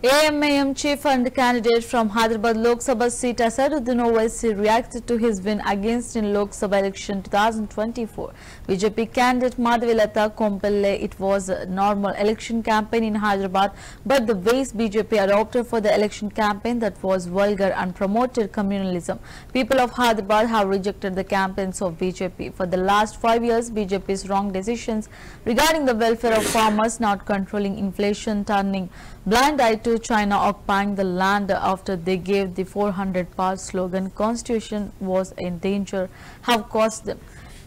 AMIM chief and candidate from Hyderabad Lok Sabha seat Asaduddin Owaisi reacted to his win against in Lok Sabha election 2024. BJP candidate Madhavilata Kompelle, it was a normal election campaign in Hyderabad, but the ways BJP adopted for the election campaign, that was vulgar and promoted communalism. People of Hyderabad have rejected the campaigns of BJP. For the last 5 years, BJP's wrong decisions regarding the welfare of farmers, not controlling inflation, turning blind eye to China occupying the land after they gave the 400-part slogan, Constitution was in danger, have cost them.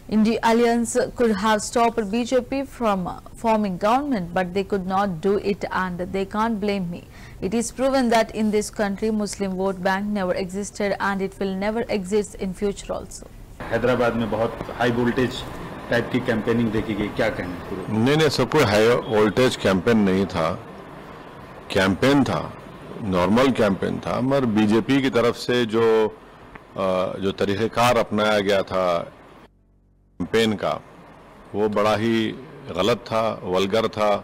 India Alliance could have stopped BJP from forming government, but they could not do it, and they can't blame me. It is proven that in this country, Muslim vote bank never existed and it will never exist in future also. Hyderabad में बहुत high voltage type की campaigning देखी गई, क्या कहेंगे? नहीं, सब कोई हाई वोल्टेज कैंपेन नहीं था, कैंपेन था, नॉर्मल कैंपेन था, मगर बीजेपी की तरफ से जो तरीक़ेकार अपनाया गया था कैंपेन का, वो बड़ा ही गलत था, वल्गर था,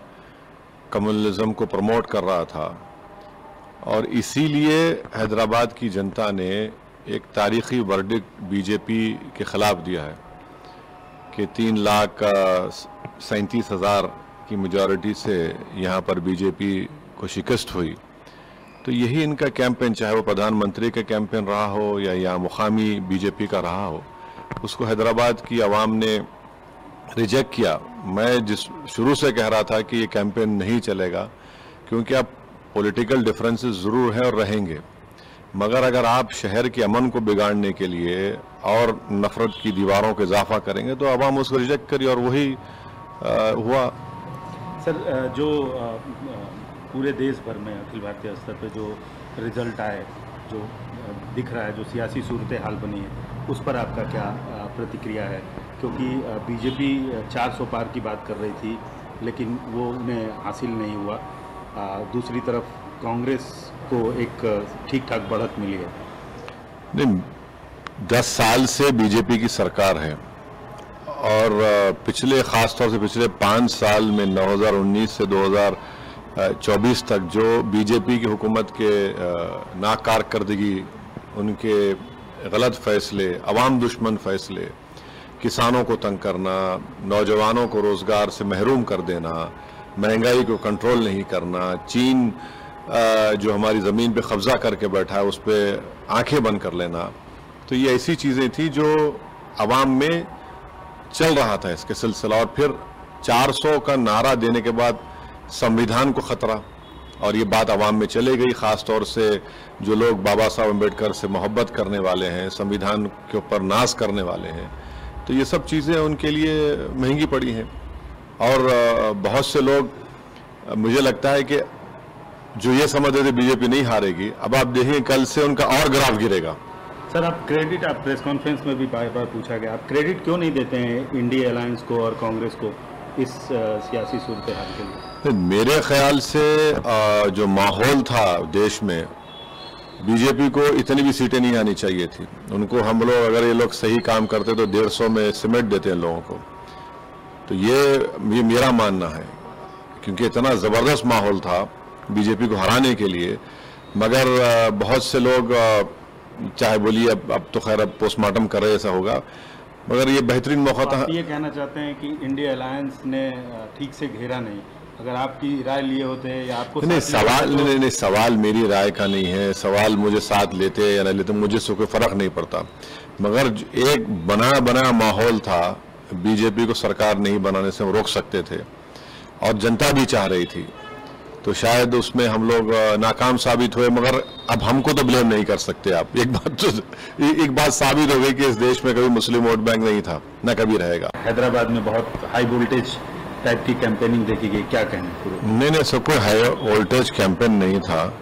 कम्युनलिज्म को प्रमोट कर रहा था। और इसीलिए हैदराबाद की जनता ने एक तारीखी वर्डिक्ट बीजेपी के ख़िलाफ़ दिया है कि 3,37,000 की मेजॉरिटी से यहाँ पर बीजेपी को शिकस्त हुई। तो यही इनका कैंपेन, चाहे वो प्रधानमंत्री का कैंपेन रहा हो या मुकामी बीजेपी का रहा हो, उसको हैदराबाद की आवाम ने रिजेक्ट किया। मैं शुरू से कह रहा था कि ये कैंपेन नहीं चलेगा, क्योंकि अब पॉलिटिकल डिफरेंसेस ज़रूर हैं और रहेंगे, मगर अगर आप शहर के अमन को बिगाड़ने के लिए और नफरत की दीवारों का इजाफा करेंगे तो आवाम उसको रिजेक्ट करी, और वही हुआ। सर, जो पूरे देश भर में अखिल भारतीय स्तर पे जो रिजल्ट आए, जो दिख रहा है, जो सियासी सूरत हाल बनी है, उस पर आपका क्या प्रतिक्रिया है? क्योंकि बीजेपी 400 पार की बात कर रही थी, लेकिन वो उन्हें हासिल नहीं हुआ। दूसरी तरफ कांग्रेस को एक ठीक ठाक बढ़त मिली है। नहीं, 10 साल से बीजेपी की सरकार है, और ख़ास तौर से पिछले 5 साल में 2019 से 2024 तक जो बीजेपी की हुकूमत के नाकारकर्दगी, उनके गलत फैसले, अवाम दुश्मन फैसले, किसानों को तंग करना, नौजवानों को रोज़गार से महरूम कर देना, महंगाई को कंट्रोल नहीं करना, चीन जो हमारी ज़मीन पे कब्ज़ा करके बैठा है उस पर आंखें बंद कर लेना, तो ये ऐसी चीज़ें थी जो अवाम में चल रहा था इसके सिलसिला। और फिर 400 का नारा देने के बाद संविधान को ख़तरा, और ये बात अवाम में चले गई। ख़ास तौर से जो लोग बाबा साहब अम्बेडकर से मोहब्बत करने वाले हैं, संविधान के ऊपर नाज करने वाले हैं, तो ये सब चीज़ें उनके लिए महंगी पड़ी हैं। और बहुत से लोग, मुझे लगता है कि जो ये समझते थे बीजेपी नहीं हारेगी, अब आप देखिए कल से उनका और ग्राफ गिरेगा। सर, आप प्रेस कॉन्फ्रेंस में भी बार बार पूछा गया, आप क्रेडिट क्यों नहीं देते हैं इंडिया अलायंस को और कांग्रेस को इस सियासी सूरत हाल के लिए? मेरे ख्याल से जो माहौल था देश में, बीजेपी को इतनी भी सीटें नहीं आनी चाहिए थी। उनको हम लोग, अगर ये लोग सही काम करते तो 150 में सिमट देते हैं लोगों को। तो ये मेरा मानना है, क्योंकि इतना ज़बरदस्त माहौल था बीजेपी को हराने के लिए। मगर बहुत से लोग, चाहे बोलिए अब तो खैर अब पोस्टमार्टम कर रहे, ऐसा होगा, मगर ये बेहतरीन मौका था। ये कहना चाहते हैं कि इंडिया अलायंस ने ठीक से घेरा नहीं, अगर आपकी राय लिए होते या आपको नहीं, सवाल मेरी राय का नहीं है। सवाल मुझे साथ लेते या नहीं लेते, मुझे से कोई फर्क नहीं पड़ता, मगर एक बना माहौल था, बीजेपी को सरकार नहीं बनाने से हम रोक सकते थे, और जनता भी चाह रही थी, तो शायद उसमें हम लोग नाकाम साबित हुए। मगर अब हमको तो ब्लेम नहीं कर सकते आप। एक बात साबित हो गई कि इस देश में कभी मुस्लिम वोट बैंक नहीं था, न कभी रहेगा। हैदराबाद में बहुत हाई वोल्टेज टाइप की कैंपेनिंग देखी गई, क्या कहेंगे? नहीं, सब कोई हाई वोल्टेज कैंपेन नहीं था,